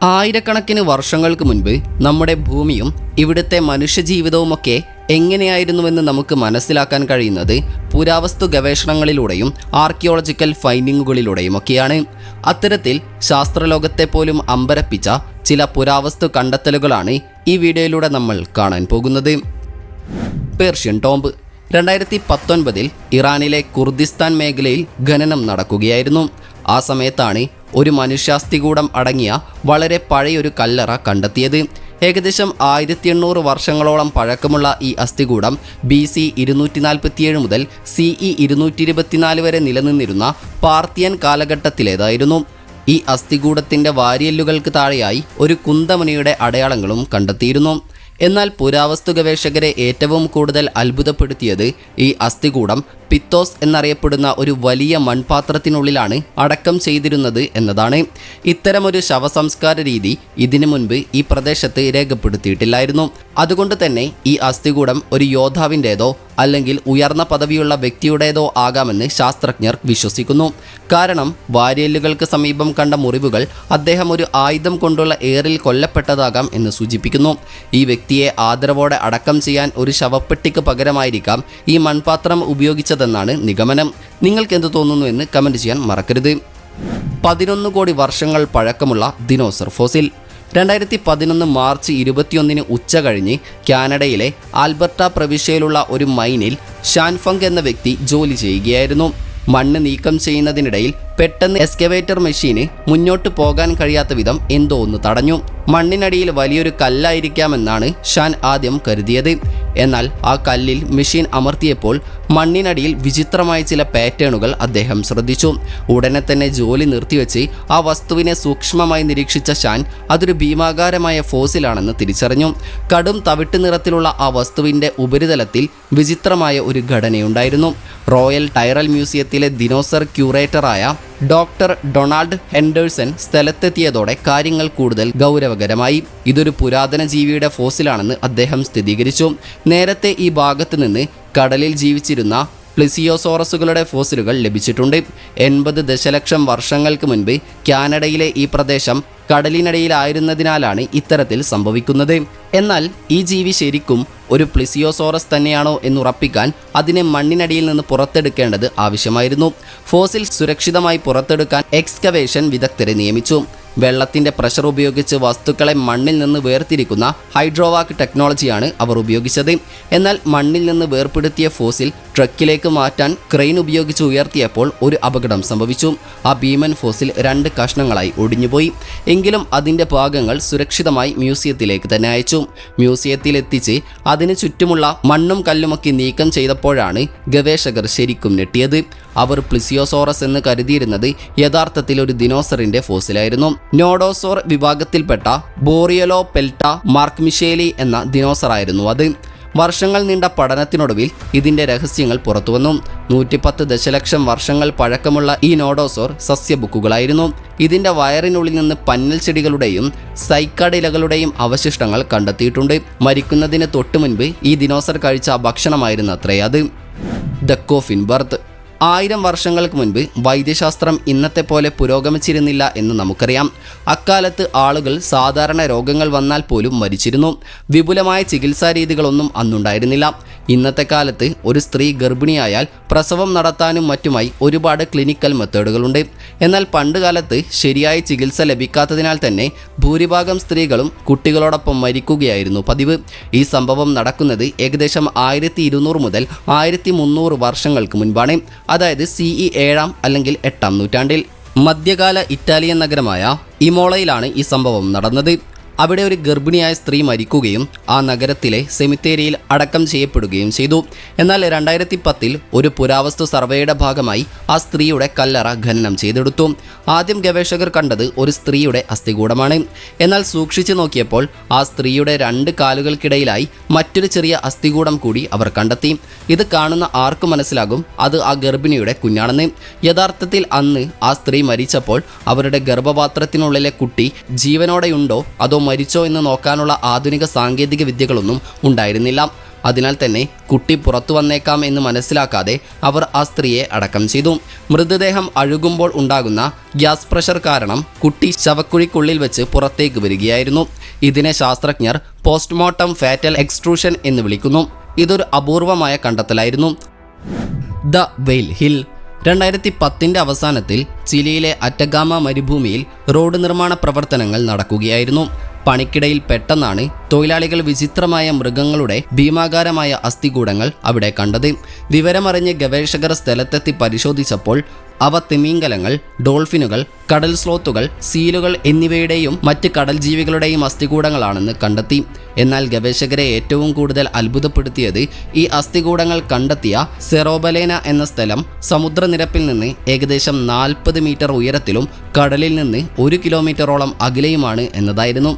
ആയിരക്കണക്കിന് വർഷങ്ങൾക്ക് മുൻപ് നമ്മുടെ ഭൂമിയും ഇവിടുത്തെ മനുഷ്യജീവിതവുമൊക്കെ എങ്ങനെയായിരുന്നുവെന്ന് നമുക്ക് മനസ്സിലാക്കാൻ കഴിയുന്നത് പുരാവസ്തു ഗവേഷണങ്ങളിലൂടെയും ആർക്കിയോളജിക്കൽ ഫൈൻഡിങ്ങുകളിലൂടെയുമൊക്കെയാണ്. അത്തരത്തിൽ ശാസ്ത്രലോകത്തെ പോലും അമ്പരപ്പിച്ച ചില പുരാവസ്തു കണ്ടെത്തലുകളാണ് ഈ വീഡിയോയിലൂടെ നമ്മൾ കാണാൻ പോകുന്നത്. പേർഷ്യൻ ടോംബ് 2019 ഇറാനിലെ കുർദിസ്ഥാൻ മേഖലയിൽ ഖനനം നടക്കുകയായിരുന്നു. ആ സമയത്താണ് ഒരു മനുഷ്യാസ്ഥികൂടം അടങ്ങിയ വളരെ പഴയൊരു കല്ലറ കണ്ടെത്തിയത്. ഏകദേശം 1800 വർഷങ്ങളോളം പഴക്കമുള്ള ഈ അസ്ഥികൂടം BC 247 മുതൽ CE 224 വരെ നിലനിന്നിരുന്ന പാർത്തിയൻ കാലഘട്ടത്തിലേതായിരുന്നു. ഈ അസ്ഥികൂടത്തിൻ്റെ വാരിയെല്ലുകൾക്ക് താഴെയായി ഒരു കുന്തമുനയുടെ അടയാളങ്ങളും കണ്ടെത്തിയിരുന്നു. എന്നാൽ പുരാവസ്തു ഗവേഷകരെ ഏറ്റവും കൂടുതൽ അത്ഭുതപ്പെടുത്തിയത് ഈ അസ്ഥികൂടം പിത്തോസ് എന്നറിയപ്പെടുന്ന ഒരു വലിയ മൺപാത്രത്തിനുള്ളിലാണ് അടക്കം ചെയ്തിരുന്നത് എന്നതാണ്. ഇത്തരമൊരു ശവസംസ്കാര രീതി ഇതിനു മുൻപ് ഈ പ്രദേശത്ത് രേഖപ്പെടുത്തിയിട്ടില്ലായിരുന്നു. അതുകൊണ്ട് തന്നെ ഈ അസ്ഥികൂടം ഒരു യോദ്ധാവിൻ്റേതോ അല്ലെങ്കിൽ ഉയർന്ന പദവിയുള്ള വ്യക്തിയുടേതോ ആകാമെന്ന് ശാസ്ത്രജ്ഞർ വിശ്വസിക്കുന്നു. കാരണം വാരിയെല്ലുകൾക്ക് സമീപം കണ്ട മുറിവുകൾ അദ്ദേഹം ഒരു ആയുധം കൊണ്ടുള്ള ഏറിൽ കൊല്ലപ്പെട്ടതാകാം എന്ന് സൂചിപ്പിക്കുന്നു. ഈ വ്യക്തിയെ ആദരവോടെ അടക്കം ചെയ്യാൻ ഒരു ശവപ്പെട്ടിക്ക് പകരമായിരിക്കാം ഈ മൺപാത്രം ഉപയോഗിച്ചതെന്നാണ് നിഗമനം. നിങ്ങൾക്ക് എന്ത് തോന്നുന്നു എന്ന് കമൻറ്റ് ചെയ്യാൻ മറക്കരുത്. 11 കോടി വർഷങ്ങൾ പഴക്കമുള്ള ദിനോസർ ഫോസിൽ. 2011 മാർച്ച് 21 ഉച്ച കഴിഞ്ഞ് കാനഡയിലെ ആൽബർട്ട പ്രവിശ്യയിലുള്ള ഒരു മൈനിൽ ഷാൻഫങ് എന്ന വ്യക്തി ജോലി ചെയ്യുകയായിരുന്നു. മണ്ണ് നീക്കം ചെയ്യുന്നതിനിടയിൽ പെട്ടെന്ന് എക്സ്കവേറ്റർ മെഷീന് മുന്നോട്ട് പോകാൻ കഴിയാത്ത വിധം എന്തോ ഒന്ന് തടഞ്ഞു. മണ്ണിനടിയിൽ വലിയൊരു കല്ലായിരിക്കാമെന്നാണ് ഷാൻ ആദ്യം കരുതിയത്. എന്നാൽ ആ കല്ലിൽ മെഷീൻ അമർത്തിയപ്പോൾ മണ്ണിനടിയിൽ വിചിത്രമായ ചില പാറ്റേണുകൾ അദ്ദേഹം ശ്രദ്ധിച്ചു. ഉടനെ തന്നെ ജോലി നിർത്തിവെച്ച് ആ വസ്തുവിനെ സൂക്ഷ്മമായി നിരീക്ഷിച്ച ഷാൻ അതൊരു ഭീമാകാരമായ ഫോസിലാണെന്ന് തിരിച്ചറിഞ്ഞു. കടും തവിട്ട് നിറത്തിലുള്ള ആ വസ്തുവിൻ്റെ ഉപരിതലത്തിൽ വിചിത്രമായ ഒരു ഘടനയുണ്ടായിരുന്നു. റോയൽ ടൈറൽ മ്യൂസിയത്തിലെ ദിനോസർ ക്യൂറേറ്ററായ ഡോക്ടർ ഡൊണാൾഡ് ഹെൻഡേഴ്സൺ സ്ഥലത്തെത്തിയതോടെ കാര്യങ്ങൾ കൂടുതൽ ഗൗരവകരമായി. ഇതൊരു പുരാതന ജീവിയുടെ ഫോസിലാണെന്ന് അദ്ദേഹം സ്ഥിരീകരിച്ചു. നേരത്തെ ഈ ഭാഗത്ത് നിന്ന് കടലിൽ ജീവിച്ചിരുന്ന പ്ലിസിയോസോറസുകളുടെ ഫോസിലുകൾ ലഭിച്ചിട്ടുണ്ട്. 80 ദശലക്ഷം വർഷങ്ങൾക്ക് മുൻപ് കാനഡയിലെ ഈ പ്രദേശം കടലിനടിയിലായിരുന്നതിനാലാണ് ഇത്തരത്തിൽ സംഭവിക്കുന്നത്. എന്നാൽ ഈ ജീവി ശരിക്കും ഒരു പ്ലിസിയോസോറസ് തന്നെയാണോ എന്നുറപ്പിക്കാൻ അതിനെ മണ്ണിനടിയിൽ നിന്ന് പുറത്തെടുക്കേണ്ടത് ആവശ്യമായിരുന്നു. ഫോസിൽ സുരക്ഷിതമായി പുറത്തെടുക്കാൻ എക്സ്കവേഷൻ വിദഗ്ധരെ നിയമിച്ചു. വെള്ളത്തിൻ്റെ പ്രഷർ ഉപയോഗിച്ച് വസ്തുക്കളെ മണ്ണിൽ നിന്ന് വേർതിരിക്കുന്ന ഹൈഡ്രോവാക്ക് ടെക്നോളജിയാണ് അവർ ഉപയോഗിച്ചത്. എന്നാൽ മണ്ണിൽ നിന്ന് വേർപെടുത്തിയ ഫോസിൽ ട്രക്കിലേക്ക് മാറ്റാൻ ക്രെയിൻ ഉപയോഗിച്ച് ഉയർത്തിയപ്പോൾ ഒരു അപകടം സംഭവിച്ചു. ആ ഭീമൻ ഫോസിൽ 2 കഷ്ണങ്ങളായി ഒടിഞ്ഞുപോയി. എങ്കിലും അതിൻ്റെ ഭാഗങ്ങൾ സുരക്ഷിതമായി മ്യൂസിയത്തിലേക്ക് തന്നെ അയച്ചു. മ്യൂസിയത്തിലെത്തിച്ച് അതിന് ചുറ്റുമുള്ള മണ്ണും കല്ലുമൊക്കെ നീക്കം ചെയ്തപ്പോഴാണ് ഗവേഷകർ ശരിക്കും ഞെട്ടിയത്. അവർ പ്ലിസിയോസോറസ് എന്ന് കരുതിയിരുന്നത് യഥാർത്ഥത്തിൽ ഒരു ദിനോസറിൻ്റെ ഫോസിലായിരുന്നു. നോഡോസോർ വിഭാഗത്തിൽപ്പെട്ട ബോറിയലോപെൽറ്റ മാർക്മിഷേലി എന്ന ദിനോസറായിരുന്നു അത്. വർഷങ്ങൾ നീണ്ട പഠനത്തിനൊടുവിൽ ഇതിൻ്റെ രഹസ്യങ്ങൾ പുറത്തുവന്നു. 110 ദശലക്ഷം വർഷങ്ങൾ പഴക്കമുള്ള ഈ നോഡോസോർ സസ്യബുക്കുകളായിരുന്നു. ഇതിൻ്റെ വയറിനുള്ളിൽ നിന്ന് പന്നൽ ചെടികളുടെയും സൈക്കാഡിലകളുടെയും അവശിഷ്ടങ്ങൾ കണ്ടെത്തിയിട്ടുണ്ട്. മരിക്കുന്നതിന് തൊട്ടു മുൻപ് ഈ ദിനോസർ കഴിച്ച ഭക്ഷണമായിരുന്നു അത്രേ അത്. The coffin birth. 1000 വർഷങ്ങൾക്ക് മുൻപ് വൈദ്യശാസ്ത്രം ഇന്നത്തെ പോലെ പുരോഗമിച്ചിരുന്നില്ല എന്ന് നമുക്കറിയാം. അക്കാലത്ത് ആളുകൾ സാധാരണ രോഗങ്ങൾ വന്നാൽ പോലും മരിച്ചിരുന്നു. വിപുലമായ ചികിത്സാ രീതികളൊന്നും അന്നുണ്ടായിരുന്നില്ല. ഇന്നത്തെ കാലത്ത് ഒരു സ്ത്രീ ഗർഭിണിയായാൽ പ്രസവം നടത്താനും മറ്റുമായി ഒരുപാട് ക്ലിനിക്കൽ മെത്തേഡുകളുണ്ട്. എന്നാൽ പണ്ടുകാലത്ത് ശരിയായ ചികിത്സ ലഭിക്കാത്തതിനാൽ തന്നെ ഭൂരിഭാഗം സ്ത്രീകളും കുട്ടികളോടൊപ്പം മരിക്കുകയായിരുന്നു പതിവ്. ഈ സംഭവം നടക്കുന്നത് ഏകദേശം 1200 മുതൽ 1300 വർഷങ്ങൾക്ക് മുൻപാണ്. അതായത് CE 7 അല്ലെങ്കിൽ 8 നൂറ്റാണ്ടിൽ. മധ്യകാല ഇറ്റാലിയൻ നഗരമായ ഇമോളയിലാണ് ഈ സംഭവം നടന്നത്. അവിടെ ഒരു ഗർഭിണിയായ സ്ത്രീ മരിക്കുകയും ആ നഗരത്തിലെ സെമിത്തേരിയിൽ അടക്കം ചെയ്യപ്പെടുകയും ചെയ്തു. എന്നാൽ 2010 ഒരു പുരാവസ്തു സർവേയുടെ ഭാഗമായി ആ സ്ത്രീയുടെ കല്ലറ ഖനനം ചെയ്തെടുത്തു. ആദ്യം ഗവേഷകർ കണ്ടത് ഒരു സ്ത്രീയുടെ അസ്ഥികൂടമാണ്. എന്നാൽ സൂക്ഷിച്ചു നോക്കിയപ്പോൾ ആ സ്ത്രീയുടെ 2 കാലുകൾക്കിടയിലായി മറ്റൊരു ചെറിയ അസ്ഥികൂടം കൂടി അവർ കണ്ടെത്തി. ഇത് കാണുന്ന ആർക്കും മനസ്സിലാകും അത് ആ ഗർഭിണിയുടെ കുഞ്ഞാണെന്ന്. യഥാർത്ഥത്തിൽ അന്ന് ആ സ്ത്രീ മരിച്ചപ്പോൾ അവരുടെ ഗർഭപാത്രത്തിനുള്ളിലെ കുട്ടി ജീവനോടെയുണ്ടോ അതോ മരിച്ചോ എന്ന് നോക്കാനുള്ള ആധുനിക സാങ്കേതിക വിദ്യകളൊന്നും ഉണ്ടായിരുന്നില്ല. അതിനാൽ തന്നെ കുട്ടി പുറത്തു വന്നേക്കാം എന്ന് മനസ്സിലാക്കാതെ അവർ ആ സ്ത്രീയെ അടക്കം ചെയ്തു. മൃതദേഹം അഴുകുമ്പോൾ ഉണ്ടാകുന്ന ഗ്യാസ് പ്രഷർ കാരണം കുട്ടി ശവക്കുഴിക്കുള്ളിൽ വെച്ച് പുറത്തേക്ക് വരികയായിരുന്നു. ഇതിനെ ശാസ്ത്രജ്ഞർ പോസ്റ്റ്മോർട്ടം ഫാറ്റൽ എക്സ്ട്രൂഷൻ എന്ന് വിളിക്കുന്നു. ഇതൊരു അപൂർവമായ കണ്ടെത്തലായിരുന്നു. ദ വെയിൽ ഹിൽ 2010 അവസാനത്തിൽ ചിലിയിലെ അറ്റഗാമ മരുഭൂമിയിൽ റോഡ് നിർമ്മാണ പ്രവർത്തനങ്ങൾ നടക്കുകയായിരുന്നു. പണിക്കിടയിൽ പെട്ടെന്നാണ് തൊഴിലാളികൾ വിചിത്രമായ മൃഗങ്ങളുടെ ഭീമാകാരമായ അസ്ഥികൂടങ്ങൾ അവിടെ കണ്ടത്. വിവരമറിഞ്ഞ് ഗവേഷകർ സ്ഥലത്തെത്തി പരിശോധിച്ചപ്പോൾ അവ തിമിംഗലങ്ങൾ, ഡോൾഫിനുകൾ, കടൽ സ്ലോത്തുകൾ, സീലുകൾ എന്നിവയുടെയും മറ്റ് കടൽ ജീവികളുടെയും അസ്ഥികൂടങ്ങളാണെന്ന് കണ്ടെത്തി. എന്നാൽ ഗവേഷകരെ ഏറ്റവും കൂടുതൽ അത്ഭുതപ്പെടുത്തിയത് ഈ അസ്ഥികൂടങ്ങൾ കണ്ടെത്തിയ സെറോബലേന എന്ന സ്ഥലം സമുദ്രനിരപ്പിൽ നിന്ന് ഏകദേശം 40 മീറ്റർ ഉയരത്തിലും കടലിൽ നിന്ന് 1 കിലോമീറ്ററോളം അകലെയുമാണ് എന്നതായിരുന്നു.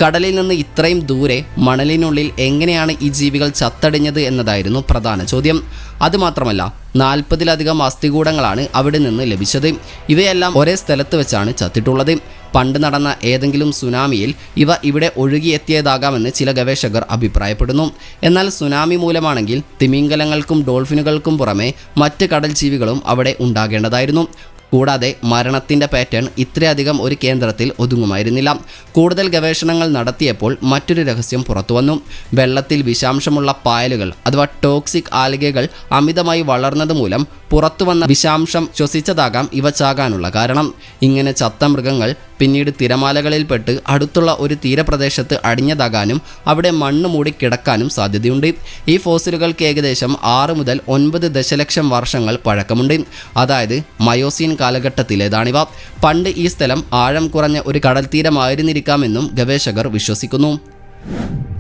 കടലിൽ നിന്ന് ഇത്രയും ദൂരെ മണലിനുള്ളിൽ എങ്ങനെയാണ് ഈ ജീവികൾ ചത്തടിഞ്ഞത് എന്നതായിരുന്നു പ്രധാന ചോദ്യം. അതുമാത്രമല്ല, 40-ലധികം അസ്ഥികൂടങ്ങളാണ് അവിടെ നിന്ന് ലഭിച്ചത്. ഇവയെല്ലാം ഒരേ സ്ഥലത്ത് വെച്ചാണ് ചത്തിട്ടുള്ളത്. പണ്ട് നടന്ന ഏതെങ്കിലും സുനാമിയിൽ ഇവ ഇവിടെ ഒഴുകിയെത്തിയതാകാമെന്ന് ചില ഗവേഷകർ അഭിപ്രായപ്പെടുന്നു. എന്നാൽ സുനാമി മൂലമാണെങ്കിൽ തിമിംഗലങ്ങൾക്കും ഡോൾഫിനുകൾക്കും പുറമെ മറ്റ് കടൽ ജീവികളും അവിടെ ഉണ്ടാകേണ്ടതായിരുന്നു. കൂടാതെ മരണത്തിൻ്റെ പാറ്റേൺ ഇത്രയധികം ഒരു കേന്ദ്രത്തിൽ ഒതുങ്ങുമായിരുന്നില്ല. കൂടുതൽ ഗവേഷണങ്ങൾ നടത്തിയപ്പോൾ മറ്റൊരു രഹസ്യം പുറത്തുവന്നു. വെള്ളത്തിൽ വിഷാംശമുള്ള പായലുകൾ അഥവാ ടോക്സിക് ആൽഗകൾ അമിതമായി വളർന്നത് മൂലം പുറത്തുവന്ന വിഷാംശം ശ്വസിച്ചതാകാം ഇവ ചാകാനുള്ള കാരണം. ഇങ്ങനെ ചത്ത മൃഗങ്ങൾ പിന്നീട് തിരമാലകളിൽപ്പെട്ട് അടുത്തുള്ള ഒരു തീരപ്രദേശത്ത് അടിഞ്ഞതാകാനും അവിടെ മണ്ണ് മൂടി കിടക്കാനും സാധ്യതയുണ്ട്. ഈ ഫോസിലുകൾക്ക് ഏകദേശം 6 മുതൽ 9 ദശലക്ഷം വർഷങ്ങൾ പഴക്കമുണ്ട്. അതായത് മയോസീൻ കാലഘട്ടത്തിലേതാണിവ. പണ്ട് ഈ സ്ഥലം ആഴം കുറഞ്ഞ ഒരു കടൽ തീരമായിരുന്നിരിക്കാമെന്നും ഗവേഷകർ വിശ്വസിക്കുന്നു.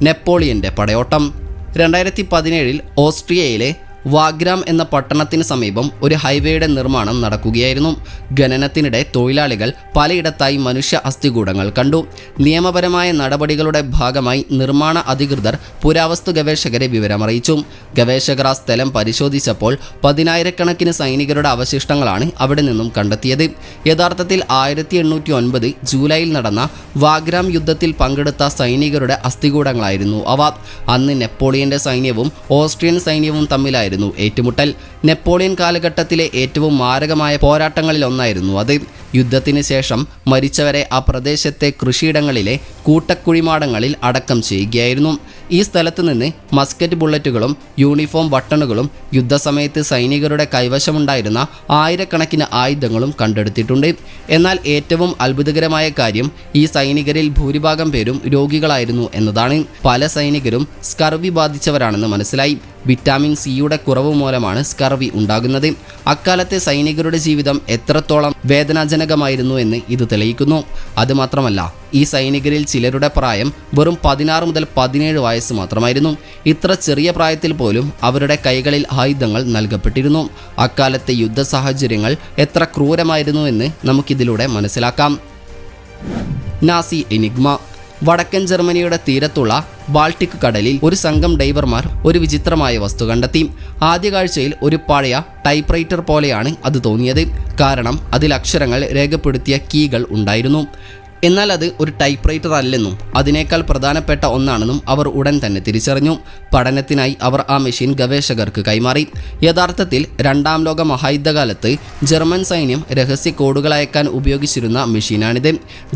നെപ്പോളിയൻ്റെ പടയോട്ടം 2017 ഓസ്ട്രിയയിലെ വാഗ്രാം എന്ന പട്ടണത്തിന് സമീപം ഒരു ഹൈവേയുടെ നിർമ്മാണം നടക്കുകയായിരുന്നു. ഖനനത്തിനിടെ തൊഴിലാളികൾ പലയിടത്തായി മനുഷ്യ അസ്ഥികൂടങ്ങൾ കണ്ടു. നിയമപരമായ നടപടികളുടെ ഭാഗമായി നിർമ്മാണ അധികൃതർ പുരാവസ്തു ഗവേഷകരെ വിവരമറിയിച്ചു. ഗവേഷകർ ആ സ്ഥലം പരിശോധിച്ചപ്പോൾ 10,000-കണക്കിന് സൈനികരുടെ അവശിഷ്ടങ്ങളാണ് അവിടെ നിന്നും കണ്ടെത്തിയത്. യഥാർത്ഥത്തിൽ 1809 ജൂലൈയിൽ നടന്ന വാഗ്രാം യുദ്ധത്തിൽ പങ്കെടുത്ത സൈനികരുടെ അസ്ഥികൂടങ്ങളായിരുന്നു അവ. അന്ന് നെപ്പോളിയന്റെ സൈന്യവും ഓസ്ട്രിയൻ സൈന്യവും തമ്മിലായിരുന്നു ഏറ്റുമുട്ടൽ. നെപ്പോളിയൻ കാലഘട്ടത്തിലെ ഏറ്റവും മാരകമായ പോരാട്ടങ്ങളിലൊന്നായിരുന്നു അത്. യുദ്ധത്തിന് ശേഷം മരിച്ചവരെ ആ പ്രദേശത്തെ കൃഷിയിടങ്ങളിലെ കൂട്ടക്കുഴിമാടങ്ങളിൽ അടക്കം ചെയ്യുകയായിരുന്നു. ഈ സ്ഥലത്ത് നിന്ന് മസ്കറ്റ് ബുള്ളറ്റുകളും യൂണിഫോം ബട്ടണുകളും യുദ്ധസമയത്ത് സൈനികരുടെ കൈവശമുണ്ടായിരുന്ന 1000-കണക്കിന് ആയുധങ്ങളും കണ്ടെടുത്തിട്ടുണ്ട്. എന്നാൽ ഏറ്റവും അത്ഭുതകരമായ കാര്യം ഈ സൈനികരിൽ ഭൂരിഭാഗം പേരും രോഗികളായിരുന്നു എന്നതാണ്. പല സൈനികരും സ്കർവി ബാധിച്ചവരാണെന്ന് മനസ്സിലായി. വിറ്റാമിൻ സിയുടെ കുറവ് മൂലമാണ് സ്കർവി ഉണ്ടാകുന്നത്. അക്കാലത്തെ സൈനികരുടെ ജീവിതം എത്രത്തോളം വേദനാജനകമായിരുന്നു എന്ന് ഇത് തെളിയിക്കുന്നു. അതുമാത്രമല്ല, ഈ സൈനികരിൽ ചിലരുടെ പ്രായം വെറും 16 മുതൽ 17 വയസ്സ് മാത്രമായിരുന്നു. ഇത്ര ചെറിയ പ്രായത്തിൽ പോലും അവരുടെ കൈകളിൽ ആയുധങ്ങൾ നൽകപ്പെട്ടിരുന്നു. അക്കാലത്തെ യുദ്ധ സാഹചര്യങ്ങൾ എത്ര ക്രൂരമായിരുന്നു എന്ന് നമുക്കിതിലൂടെ മനസ്സിലാക്കാം. Nazi Enigma. വടക്കൻ ജർമ്മനിയുടെ തീരത്തുള്ള ബാൾട്ടിക് കടലിൽ ഒരു സംഘം ഡൈവർമാർ ഒരു വിചിത്രമായ വസ്തു കണ്ടെത്തി. ആദ്യ കാഴ്ചയിൽ ഒരു പഴയ ടൈപ്പ്റൈറ്റർ പോലെയാണ് അത് തോന്നിയത്. കാരണം അതിൽ അക്ഷരങ്ങൾ രേഖപ്പെടുത്തിയ കീകൾ ഉണ്ടായിരുന്നു. എന്നാൽ അത് ഒരു ടൈപ്പ്റൈറ്റർ അല്ലെന്നും അതിനേക്കാൾ പ്രധാനപ്പെട്ട ഒന്നാണെന്നും അവർ ഉടൻ തന്നെ തിരിച്ചറിഞ്ഞു. പഠനത്തിനായി അവർ ആ മെഷീൻ ഗവേഷകർക്ക് കൈമാറി. യഥാർത്ഥത്തിൽ 2ാം ലോക മഹായുദ്ധകാലത്ത് ജർമ്മൻ സൈന്യം രഹസ്യ കോഡുകൾ അയക്കാൻ ഉപയോഗിച്ചിരുന്ന മെഷീനാണിത്.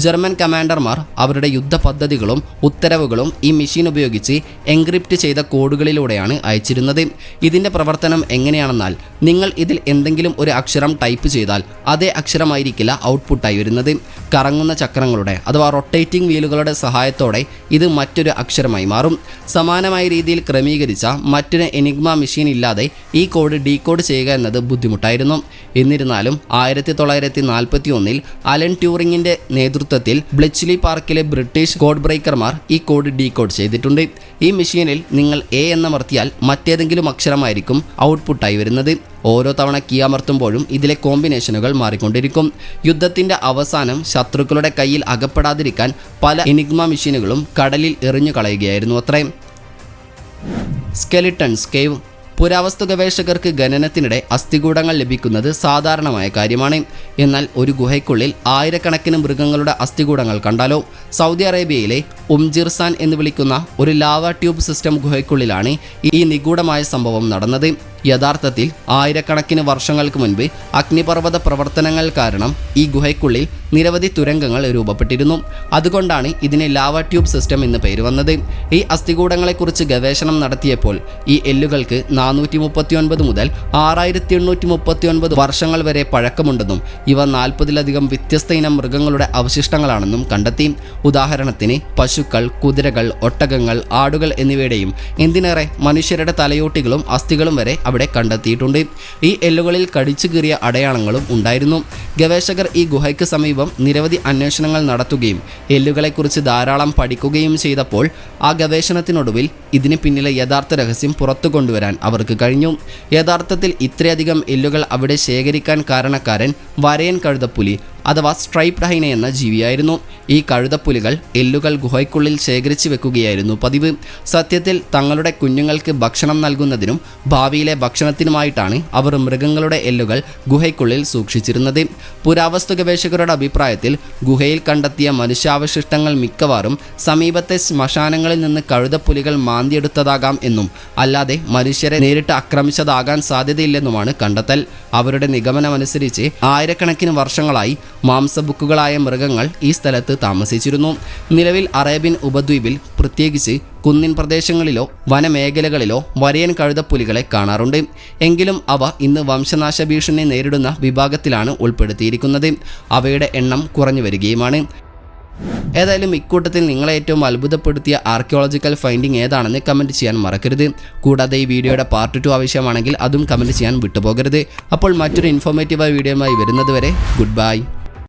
ജർമ്മൻ കമാൻഡർമാർ അവരുടെ യുദ്ധ പദ്ധതികളും ഉത്തരവുകളും ഈ മെഷീൻ ഉപയോഗിച്ച് എൻക്രിപ്റ്റ് ചെയ്ത കോഡുകളിലൂടെയാണ് അയച്ചിരുന്നത്. ഇതിൻ്റെ പ്രവർത്തനം എങ്ങനെയാണെന്നാൽ, നിങ്ങൾ ഇതിൽ എന്തെങ്കിലും ഒരു അക്ഷരം ടൈപ്പ് ചെയ്താൽ അതേ അക്ഷരമായിരിക്കില്ല ഔട്ട്പുട്ടായി വരുന്നത്. കറങ്ങുന്ന ചക്രങ്ങൾ അഥവാ റൊട്ടേറ്റിംഗ് വീലുകളുടെ സഹായത്തോടെ ഇത് മറ്റൊരു അക്ഷരമായി മാറും. സമാനമായ രീതിയിൽ ക്രമീകരിച്ച മറ്റൊരു എനിഗ്മ മെഷീൻ ഇല്ലാതെ ഈ കോഡ് ഡീകോഡ് ചെയ്യുക എന്നത് ബുദ്ധിമുട്ടായിരുന്നു. എന്നിരുന്നാലും 1941 അലൻ ട്യൂറിങ്ങിന്റെ നേതൃത്വത്തിൽ ബ്ലെച്ച്ലി പാർക്കിലെ ബ്രിട്ടീഷ് കോഡ് ബ്രേക്കർമാർ ഈ കോഡ് ഡീകോഡ് ചെയ്തിട്ടുണ്ട്. ഈ മെഷീനിൽ നിങ്ങൾ എ എന്നമർത്തിയാൽ മറ്റേതെങ്കിലും അക്ഷരമായിരിക്കും ഔട്ട്പുട്ടായി വരുന്നത്. ഓരോ തവണ കീ അമർത്തുമ്പോഴും ഇതിലെ കോമ്പിനേഷനുകൾ മാറിക്കൊണ്ടിരിക്കും. യുദ്ധത്തിൻ്റെ അവസാനം ശത്രുക്കളുടെ കയ്യിൽ അകപ്പെടാതിരിക്കാൻ പല എനിഗ്മ മെഷീനുകളും കടലിൽ എറിഞ്ഞു കളയുകയായിരുന്നു അത്രയും. സ്കെലിട്ടൺസ് കേവ്. പുരാവസ്തു ഗവേഷകർക്ക് ഖനനത്തിനിടെ അസ്ഥികൂടങ്ങൾ ലഭിക്കുന്നത് സാധാരണമായ കാര്യമാണ്. എന്നാൽ ഒരു ഗുഹയ്ക്കുള്ളിൽ ആയിരക്കണക്കിന് മൃഗങ്ങളുടെ അസ്ഥികൂടങ്ങൾ കണ്ടാലോ? സൗദി അറേബ്യയിലെ ഉംജിർസാൻ എന്ന് വിളിക്കുന്ന ഒരു ലാവ ട്യൂബ് സിസ്റ്റം ഗുഹയ്ക്കുള്ളിലാണ് ഈ നിഗൂഢമായ സംഭവം നടന്നത്. യഥാർത്ഥത്തിൽ ആയിരക്കണക്കിന് വർഷങ്ങൾക്ക് മുൻപ് അഗ്നിപർവ്വത പ്രവർത്തനങ്ങൾ കാരണം ഈ ഗുഹയ്ക്കുള്ളിൽ നിരവധി തുരങ്കങ്ങൾ രൂപപ്പെട്ടിരുന്നു. അതുകൊണ്ടാണ് ഇതിന് ലാവ ട്യൂബ് സിസ്റ്റം എന്ന് പേര് വന്നത്. ഈ അസ്ഥികൂടങ്ങളെക്കുറിച്ച് ഗവേഷണം നടത്തിയപ്പോൾ ഈ എല്ലുകൾക്ക് 439 മുതൽ 6839 വർഷങ്ങൾ വരെ പഴക്കമുണ്ടെന്നും ഇവ 40-ലധികം വ്യത്യസ്ത ഇനം മൃഗങ്ങളുടെ അവശിഷ്ടങ്ങളാണെന്നും കണ്ടെത്തി. ഉദാഹരണത്തിന് പശുക്കൾ, കുതിരകൾ, ഒട്ടകങ്ങൾ, ആടുകൾ എന്നിവയുടെയും എന്തിനേറെ മനുഷ്യരുടെ തലയോട്ടികളും അസ്ഥികളും വരെ അവിടെ കണ്ടെത്തിയിട്ടുണ്ട്. ഈ എല്ലുകളിൽ കടിച്ചു കീറിയ അടയാളങ്ങളും ഉണ്ടായിരുന്നു. ഗവേഷകർ ഈ ഗുഹയ്ക്ക് സമീപം നിരവധി അന്വേഷണങ്ങൾ നടത്തുകയും എല്ലുകളെക്കുറിച്ച് ധാരാളം പഠിക്കുകയും ചെയ്തപ്പോൾ ആ ഗവേഷണത്തിനൊടുവിൽ ഇതിന് പിന്നിലെ യഥാർത്ഥ രഹസ്യം പുറത്തു കൊണ്ടുവരാൻ അവർക്ക് കഴിഞ്ഞു. യഥാർത്ഥത്തിൽ ഇത്രയധികം എല്ലുകൾ അവിടെ ശേഖരിക്കാൻ കാരണക്കാരൻ വരയൻ കഴുതപ്പുലി അഥവാ സ്ട്രൈപ്ഡ് ഹൈന എന്ന ജീവിയായിരുന്നു. ഈ കഴുതപ്പുലികൾ എല്ലുകൾ ഗുഹയ്ക്കുള്ളിൽ ശേഖരിച്ചു വെക്കുകയായിരുന്നു പതിവ്. സത്യത്തിൽ തങ്ങളുടെ കുഞ്ഞുങ്ങൾക്ക് ഭക്ഷണം നൽകുന്നതിനും ഭാവിയിലെ ഭക്ഷണത്തിനുമായിട്ടാണ് അവർ മൃഗങ്ങളുടെ എല്ലുകൾ ഗുഹയ്ക്കുള്ളിൽ സൂക്ഷിച്ചിരുന്നത്. പുരാവസ്തു ഗവേഷകരുടെ അഭിപ്രായത്തിൽ ഗുഹയിൽ കണ്ടെത്തിയ മനുഷ്യാവശിഷ്ടങ്ങൾ മിക്കവാറും സമീപത്തെ ശ്മശാനങ്ങളിൽ നിന്ന് കഴുതപ്പുലികൾ മാന്തിയെടുത്തതാകാം എന്നും അല്ലാതെ മനുഷ്യരെ നേരിട്ട് ആക്രമിച്ചതാകാൻ സാധ്യതയില്ലെന്നുമാണ് കണ്ടെത്തൽ. അവരുടെ നിഗമനമനുസരിച്ച് ആയിരക്കണക്കിന് വർഷങ്ങളായി മാംസബുക്കുകളായ മൃഗങ്ങൾ ഈ സ്ഥലത്ത് താമസിച്ചിരുന്നു. നിലവിൽ അറേബ്യൻ ഉപദ്വീപിൽ പ്രത്യേകിച്ച് കുന്നിൻ പ്രദേശങ്ങളിലോ വനമേഖലകളിലോ വരയൻ കഴുതപ്പുലികളെ കാണാറുണ്ട്. എങ്കിലും അവ ഇന്ന് വംശനാശ ഭീഷണി നേരിടുന്ന വിഭാഗത്തിലാണ് ഉൾപ്പെടുത്തിയിരിക്കുന്നത്. അവയുടെ എണ്ണം കുറഞ്ഞു വരികയുമാണ്. ഏതായാലും ഇക്കൂട്ടത്തിൽ നിങ്ങളെ ഏറ്റവും അത്ഭുതപ്പെടുത്തിയ ആർക്കിയോളജിക്കൽ ഫൈൻഡിങ് ഏതാണെന്ന് കമൻറ്റ് ചെയ്യാൻ മറക്കരുത്. കൂടാതെ ഈ വീഡിയോയുടെ പാർട്ട് 2 ആവശ്യമാണെങ്കിൽ അതും കമൻറ്റ് ചെയ്യാൻ വിട്ടുപോകരുത്. അപ്പോൾ മറ്റൊരു ഇൻഫോർമേറ്റീവായ വീഡിയോയുമായി വരുന്നത് വരെ ഗുഡ് ബൈ.